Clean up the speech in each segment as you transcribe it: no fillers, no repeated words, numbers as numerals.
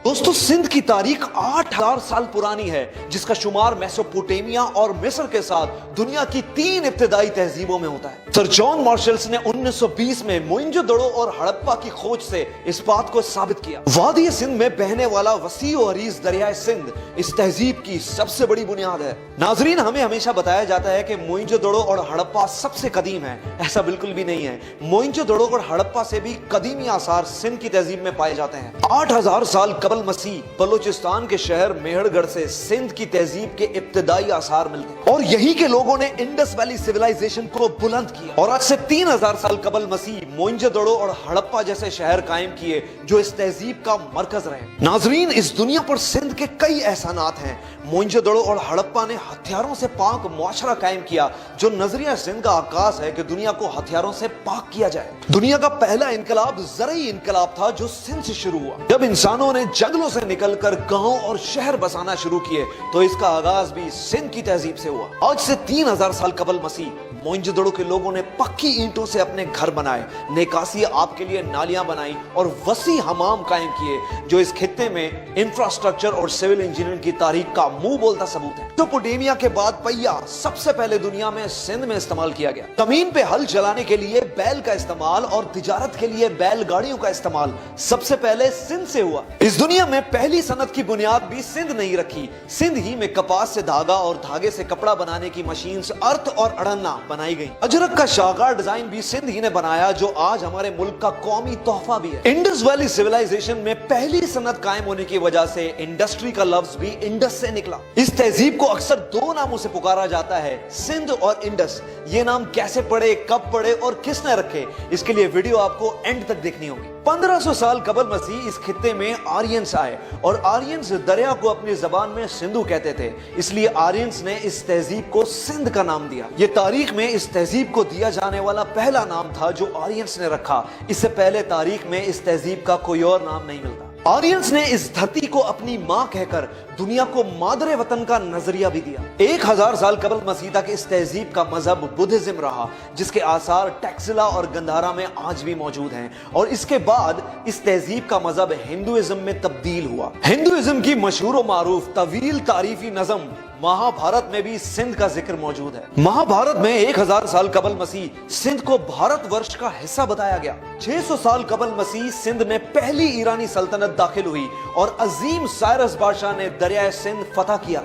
दोस्तों, सिंध की तारीख 8000 साल पुरानी है, जिसका शुमार मेसोपोटामिया और मिस्र के साथ दुनिया की 3 इब्तिदाई तहजीबों में होता है। सर जॉन मार्शल्स ने 1920 में मोइंजोदड़ो और हड़प्पा की खोज से इस बात को साबित किया। वादी सिंध में बहने वाला वसी और अरीज दरियाए सिंध इस तहजीब की सबसे बड़ी बुनियाद है। नाजरीन, हमें हमेशा बताया जाता है कि मोइंजोदड़ो और हड़प्पा सबसे कदीम है। ऐसा बिल्कुल भी नहीं है। मोइंजोदड़ो और हड़प्पा से भी कदीमी आसार सिंध की तहजीब में पाए जाते हैं। 8000 साल कबल मसीह बलूचिस्तान के शहर मेहरगढ़ से सिंध की तहजीब के इब्तिदाई आसार मिलते हैं और यहीं के लोगों ने इंडस वैली सिविलाइजेशन को बुलंद किया और आज से 3000 साल कबल मसीह मोइंजोदड़ो और हड़प्पा जैसे शहर कायम किए जो इस तहजीब का मरकज रहे। नाजरीन, इस दुनिया पर सिंध के कई एहसानात हैं। मोइंजोदड़ो और हड़प्पा ने हथियारों से पाक मुआशरा कायम किया, जो नजरिया सिंध का आकाश है कि दुनिया को हथियारों से पाक किया जाए। दुनिया का पहला इनकलाब ज़रई इनकलाब था जो सिंध से शुरू हुआ। जब इंसानों ने जंगलों से निकलकर गांव और शहर बसाना शुरू किए तो इसका आगाज भी सिंध की तहजीब से हुआ। आज से 3000 साल कबल मसीह मोइंजोदड़ो के लोगों ने पक्की ईंटों से अपने घर बनाए, नेकासी आपके लिए नालियां बनाई और वसी हमाम कायम किए, जो इस खित्ते में इंफ्रास्ट्रक्चर और सिविल इंजीनियरिंग की तारीख का मुंह बोलता सबूत है। मेसोपोटामिया के बाद पहिया सबसे पहले दुनिया में सिंध में इस्तेमाल किया गया। जमीन पे हल चलाने के लिए बैल का इस्तेमाल और तिजारत के लिए बैलगाड़ियों का इस्तेमाल सबसे पहले सिंध से हुआ। इस दुनिया में पहली सनत की बुनियाद भी सिंध नहीं रखी। सिंध ही में कपास से धागा और धागे से कपड़ा बनाने की मशीन अर्थ और अड़न्ना बनाई गई। अजरक का शाहकार डिजाइन भी सिंध ही ने बनाया, जो आज हमारे मुल्क का कौमी तोहफा भी है। इंडस वैली सिविलाइजेशन में पहली सनत कायम होने की वजह से इंडस्ट्री का लफ्ज भी इंडस से निकला। इस तहजीब को अक्सर 2 नामों से पुकारा जाता है, सिंध और इंडस। ये नाम कैसे पड़े, कब पड़े और किसने रखे, इसके लिए वीडियो आपको एंड तक देखनी होगी। 1500 साल कबल मसीह इस खित्ते में आर्यंस आए और आर्यंस दरिया को अपनी जबान में सिंधु कहते थे, इसलिए आर्यंस ने इस तहजीब को सिंध का नाम दिया। ये तारीख में इस तहजीब को दिया जाने वाला पहला नाम था जो आर्यंस ने रखा। इससे पहले तारीख में इस तहजीब का कोई और नाम नहीं मिलता। आर्यंस ने इस धरती को अपनी मां कहकर दुनिया को मादरे वतन का नजरिया भी दिया। 1000 साल कबल मसीह तक इस तहजीब का मजहब बुद्धिज्म रहा, जिसके आसार टैक्सिला और गंधारा में आज भी मौजूद हैं। और इसके बाद इस तहजीब का मजहब हिंदुइज्म में तब्दील हुआ। हिंदुइज्म की मशहूर और मारूफ तवील तारीफी नज़म महाभारत में भी सिंध का जिक्र मौजूद है। महाभारत में 1000 साल कबल मसीह सिंध को भारतवर्ष का हिस्सा बताया गया। 600 साल कबल मसीह सिंध में पहली ईरानी सल्तनत दाखिल हुई और अजीम साइरस बादशाह ने दरियाए सिंध फतह किया।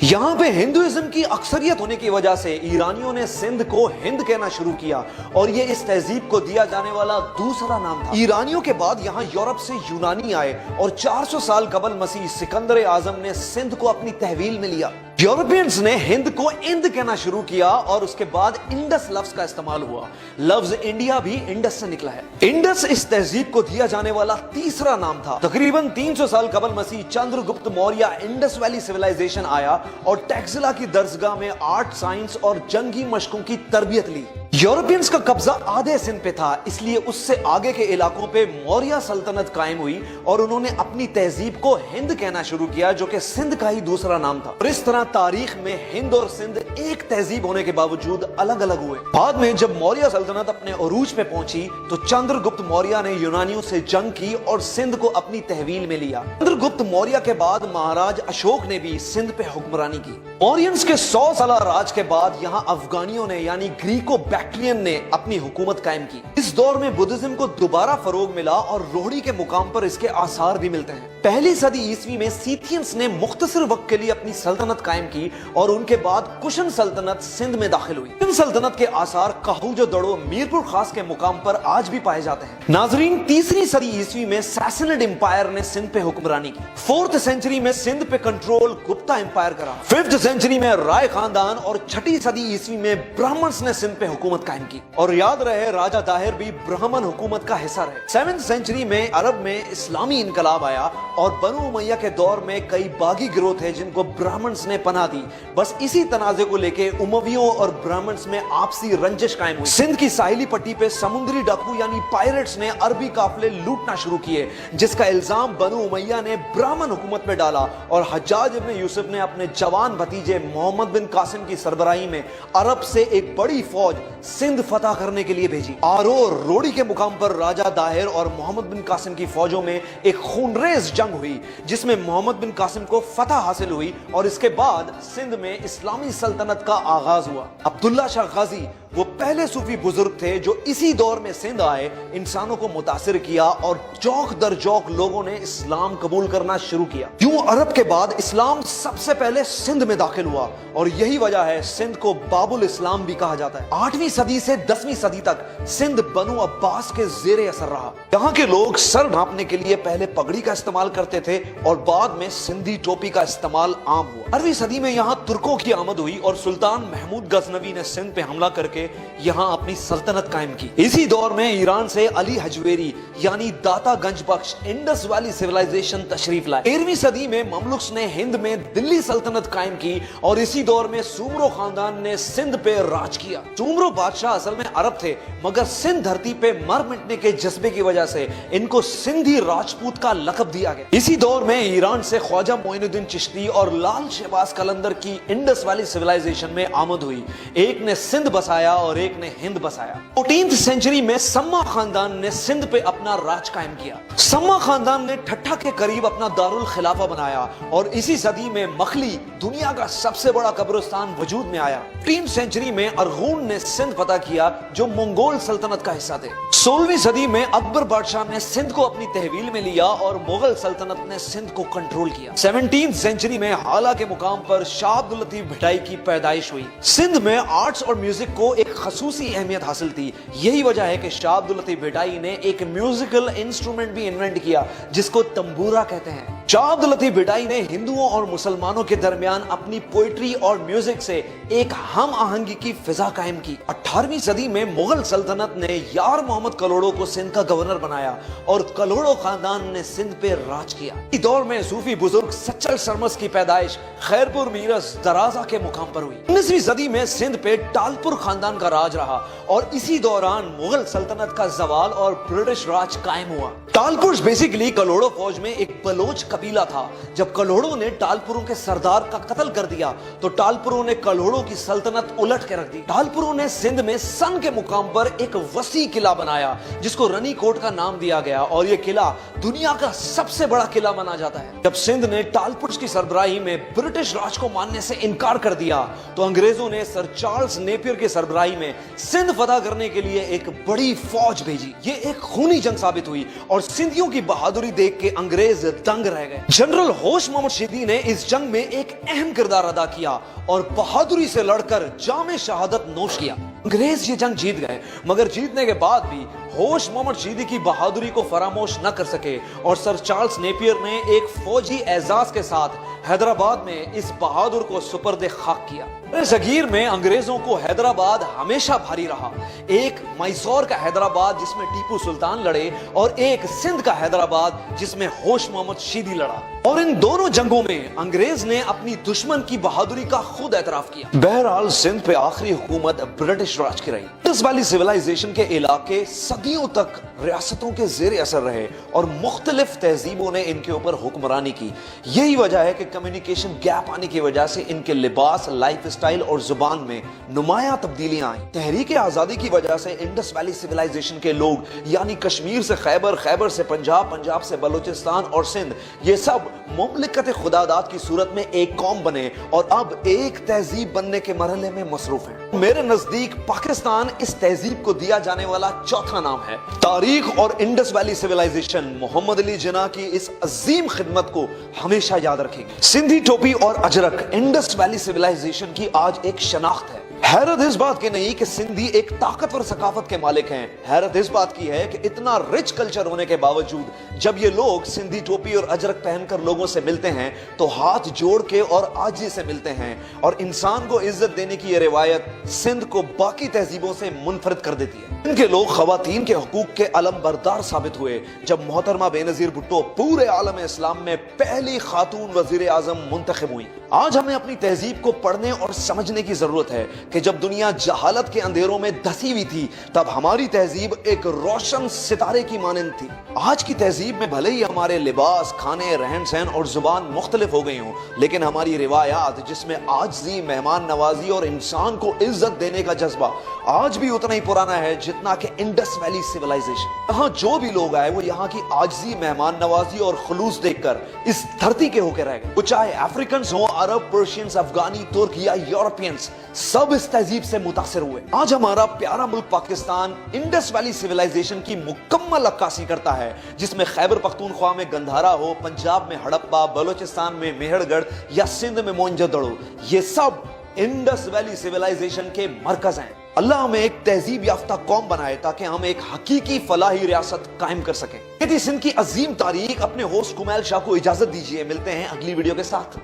यहाँ पे हिंदुइज्म की अक्सरियत होने की वजह से ईरानियों ने सिंध को हिंद कहना शुरू किया और ये इस तहजीब को दिया जाने वाला दूसरा नाम था। ईरानियों के बाद यहाँ यूरोप से यूनानी आए और 400 साल कबल मसीह सिकंदर आजम ने सिंध को अपनी तहवील में लिया। यूरोपियंस ने हिंद को इंद कहना शुरू किया और उसके बाद इंडस लफ्ज का इस्तेमाल हुआ। लफ्ज इंडिया भी इंडस से निकला है। इंडस इस तहजीब को दिया जाने वाला तीसरा नाम था। तकरीबन 300 साल कबल मसीह चंद्रगुप्त मौर्य इंडस वैली सिविलाइजेशन आया और टैक्सिला की दरसगाह में आर्ट, साइंस और जंगी मशकों की तरबियत ली। यूरोपियंस का कब्जा आधे सिंध पे था, इसलिए उससे आगे के इलाकों पे मौर्य सल्तनत कायम हुई और उन्होंने अपनी तहजीब को हिंद कहना शुरू किया, जो कि सिंध का ही दूसरा नाम था। और इस तरह तारीख में हिंद और सिंध एक तहजीब होने के बावजूद अलग अलग हुए। बाद में जब मौर्य सल्तनत अपने अरूज पे पहुंची तो चंद्रगुप्त मौर्य ने यूनानियों से जंग की और सिंध को अपनी तहवील में लिया। चंद्रगुप्त मौर्य के बाद महाराज अशोक ने भी सिंध पे हुक्मरानी की। मौर्यंस के 100 साल राज के बाद यहाँ अफगानियों ने यानी ग्रीको बैक्ट्रियन ने अपनी हुकूमत कायम की। इस दौर में बुद्धिज्म को दोबारा फरोग मिला और रोहड़ी के मुकाम पर इसके आसार भी मिलते हैं। पहली सदी ईस्वी में सीथियंस ने मुख्तसर वक्त के लिए अपनी सल्तनत कायम की और उनके बाद कुशन सल्तनत सिंध में दाखिल हुई। कुशन सल्तनत के आसार कहूजोदड़ो मीरपुर खास के मुकाम पर आज भी पाए जाते हैं। नाजरीन, 3री सदी ईस्वी में सैसनिड एम्पायर ने सिंध पे हुक्मरानी की। 4th सेंचुरी में सिंध पे कंट्रोल गुप्ता एम्पायर करा। 5th सेंचुरी में राय खानदान और 6ठी सदी ईस्वी में ब्राह्मण्स ने सिंध पे हुकूमत कायम की। और याद रहे, राजा दाहिर भी ब्राह्मण हुकूमत का हिस्सा रहे। 7th सेंचुरी में अरब में इस्लामी इनकलाब आया और बनु उमैया के दौर में कई बागी गिरोह थे जिनको ब्राह्मण्स ने पनाह दी। बस इसी तनाजे को लेके उमवियों और ब्राह्मण्स में आपसी रंजिश कायम हुई। सिंध की साहिली पट्टी पे समुद्री डाकू यानी पायरेट्स ने अरबी काफिले लूटना शुरू किए, जिसका इल्जाम बनु उमैया ने ब्राह्मण हुकूमत में डाला और हज्जाज इब्न यूसुफ ने अपने जवान भतीजे मोहम्मद बिन कासिम की सरबराही में अरब से एक बड़ी फौज सिंध फतह करने के लिए भेजी। आरो को रोड़ी के मुकाम पर राजा दाहिर और मोहम्मद बिन कासिम की फौजों में एक खूनरेज जंग हुई, जिसमें मोहम्मद बिन कासिम को फतह हासिल हुई और इसके बाद सिंध में इस्लामी सल्तनत का आगाज हुआ। अब्दुल्ला शाह गाजी वो पहले सूफी बुजुर्ग थे जो इसी दौर में सिंध आए, इंसानों को मुतासिर किया और चौक दर चौक लोगों ने इस्लाम कबूल करना शुरू किया। यूं अरब के बाद इस्लाम सबसे पहले सिंध में दाखिल हुआ और यही वजह है सिंध को बाबुल इस्लाम भी कहा जाता है। 8वीं सदी से 10वीं सदी तक सिंध बनु अब्बास के जेरे असर रहा। यहाँ के लोग सर ढांपने के लिए पहले पगड़ी का इस्तेमाल करते थे और बाद में सिंधी टोपी का इस्तेमाल आम हुआ। 18वीं सदी में यहाँ तुर्कों की आमद हुई और सुल्तान महमूद गजनवी ने सिंध पे हमला करके यहाँ अपनी सल्तनत कायम की। इसी दौर में ईरान से अली हजवेरी यानी दाता गंज बख्श इंडस वैली सिविलाइजेशन तशरीफ लाए। 13वीं सदी में ममलुक्स ने हिंद में दिल्ली सल्तनत कायम की और इसी दौर में सुमरो खानदान ने सिंध पे राज किया। सुमरो बादशाह असल में अरब थे, मगर सिंध धरती पे मर मिटने के जज्बे की वजह से इनको सिंधी राजपूत का लक़ब दिया गया। इसी दौर में ईरान से ख्वाजा मोइनुद्दीन चिश्ती और लाल शहबाज कलंदर की इंडस वैली सिविलाइजेशन में आमद हुई। एक ने सिंध बसाया और एक ने हिंद बसाया। 14वीं सेंचुरी में सम्मा खानदान ने सिंध पे अपना राज कायम किया। सम्मा खानदान ने ठट्ठा के करीब अपना दारुल खिलाफा बनाया और इसी सदी में मखली दुनिया का सबसे बड़ा कब्रिस्तान वजूद में आया। 15वीं सेंचुरी में अरगून ने सिंध फतह किया जो मंगोल सल्तनत का हिस्सा थे। 16वीं सदी में अकबर बादशाह ने सिंध को अपनी तहवील में लिया और मुगल सल्तनत ने सिंध को कंट्रोल किया। 17वीं सेंचुरी में हाला के मुकाम पर शाह अब्दुल लतीफ भिटाई की पैदाइश हुई। सिंध में आर्ट्स और म्यूजिक को एक खसूसी अहमियत हासिल थी। यही वजह है कि शाह अब्दुल लतीफ भिटाई ने एक म्यूजिकल इंस्ट्रूमेंट भी इन्वेंट किया जिसको तंबूरा कहते हैं। शाह अब्दुल लतीफ भिटाई ने हिंदुओं और मुसलमानों के दरमियान अपनी पोइट्री और म्यूजिक से एक हम आहंगी की फिजा कायम की। 18वीं सदी में मुगल सल्तनत ने यार मोहम्मद कलोड़ो को सिंध का गवर्नर बनाया और कलोड़ो खानदान ने सिंध पे राज किया। इस दौर में सूफी बुजुर्ग सच्चल सरमस की पैदाइश खैरपुर मीरस दराजा के मुकाम पर हुई। 19वीं सदी में सिंध पे टालपुर खानदान का राज रहा और इसी दौरान मुगल सल्तनत का जवाल और ब्रिटिश राज कायम हुआ। टालपुर बेसिकली कलोड़ो फौज में एक बलोच कबीला था। जब कलोड़ो ने टालपुरों के सरदार का कत्ल कर दिया तो टालपुरों ने कलोड़ो की सल्तनत उलट के रख दी। टालपुरों ने सिंध में सन के मुकाम पर एक वसी किला बनाया जिसको रनी कोट का नाम दिया गया और यह किला दुनिया का सबसे बड़ा किला माना जाता है। जब सिंध ने टालपुर की सरबराही में ब्रिटिश राज को मानने से इनकार कर दिया तो अंग्रेजों ने सर चार्ल्स नेपियर की सरबराही में सिंध फतह करने के लिए एक बड़ी फौज भेजी। ये एक खूनी जंग साबित हुई और सिंधियों की बहादुरी देख के अंग्रेज दंग रह गए। जनरल होश मोहम्मद शीदी ने इस जंग में एक अहम किरदार अदा किया और बहादुरी से लड़कर जामे शहादत नोश किया। अंग्रेज ये जंग जीत गए, मगर जीतने के बाद भी होश मोहम्मद शीदी की बहादुरी को फरामोश न कर सके और सर चार्ल्स नेपियर ने एक फौजी एजाज के साथ हैदराबाद में इस बहादुर को सुपर्द खाक किया। जगीर में अंग्रेजों को हैदराबाद हमेशा भारी रहा। एक मैसूर का हैदराबाद जिसमें टीपू सुल्तान लड़े और एक सिंध का हैदराबाद जिसमें होश मोहम्मद शीदी लड़ा और इन दोनों जंगों में अंग्रेज ने अपनी दुश्मन की बहादुरी का खुद एतराफ किया। बहरहाल सिंध पे आखिरी हुकूमत ब्रिटिश राज की रही। इंडस वैली सिविलाइजेशन के इलाके सदियों तक रियासतों के जेर असर रहे और मुख्तलिफ तहजीबों ने इनके ऊपर हुक्मरानी की। यही वजह है कि कम्युनिकेशन गैप आने की वजह से इनके लिबास, लाइफ स्टाइल और जुबान में नुमाया तब्दीलियां आई। तहरीक आजादी की वजह से इंडस वैली सिविलाइजेशन के लोग यानी कश्मीर से खैबर, खैबर से पंजाब, पंजाब से बलूचिस्तान और सिंध, ये सब मुमलिकत खुदादात की सूरत में एक कौम बने और अब एक तहजीब बनने के मरहले में मसरूफ हैं। मेरे नजदीक पाकिस्तान इस तहजीब को दिया जाने वाला चौथा नाम है। तारीख और इंडस वैली सिविलाइजेशन मोहम्मद अली जिन्ना की इस अजीम खिदमत को हमेशा याद रखेगी। सिंधी टोपी और अजरक इंडस वैली सिविलाइजेशन की आज एक शनाख्त है। हैरत इस बात की नहीं कि सिंधी एक ताकतवर सकाफत के मालिक हैं, हैरत इस बात की है कि इतना रिच कल्चर होने के बावजूद जब ये लोग सिंधी टोपी और अजरक पहनकर लोगों से मिलते हैं तो हाथ जोड़ के और आजी से मिलते हैं और इंसान को इज्जत देने की ये रिवायत सिंध को बाकी तहजीबों से मुनफरिद कर देती है। इनके लोग खवातीन के हकूक के अलम बरदार साबित हुए जब मोहतरमा बेनजीर भुट्टो पूरे आलम इस्लाम में पहली खातून वजीर आजम मुंतखब हुई। आज हमें अपनी तहजीब को पढ़ने और समझने की जरूरत है کہ جب دنیا جہالت کے اندھیروں میں دھسی ہوئی تھی تب ہماری تہذیب ایک روشن ستارے کی مانند تھی۔ آج کی تہذیب میں بھلے ہی ہمارے لباس، کھانے، رہن سہن اور زبان مختلف ہو گئی ہوں، لیکن ہماری روایات جس میں عاجزی، مہمان نوازی اور انسان کو عزت دینے کا جذبہ آج بھی اتنا ہی پرانا ہے جتنا کہ انڈس ویلی سیولائزیشن۔ یہاں جو بھی لوگ آئے وہ یہاں کی عاجزی، مہمان نوازی اور خلوص دیکھ کر اس دھرتی کے ہو کے رہ گئے۔ وہ چاہے افریقنز ہوں، عرب، پرشینز، افغانی، ترک یا یورپینز، سب اس تہذیب سے متاثر ہوئے۔ آج ہمارا پیارا ملک پاکستان انڈس ویلی سیولائزیشن کی مکمل عکاسی کرتا ہے، جس میں خیبر پختونخوا میں گندھارا ہو، پنجاب میں ہڑپا، بلوچستان میں میہر گڑھ یا سندھ میں موئنجو دڑو، یہ سب انڈس ویلی سیولائزیشن کے مرکز ہیں۔ اللہ ہمیں ایک تہذیب یافتہ قوم بنائے تاکہ ہم ایک حقیقی فلاحی ریاست قائم کر سکیں۔ سندھ کی عظیم تاریخ، اپنے ہوسٹ کمیل شاہ کو اجازت دیجیے، ملتے ہیں اگلی ویڈیو کے ساتھ۔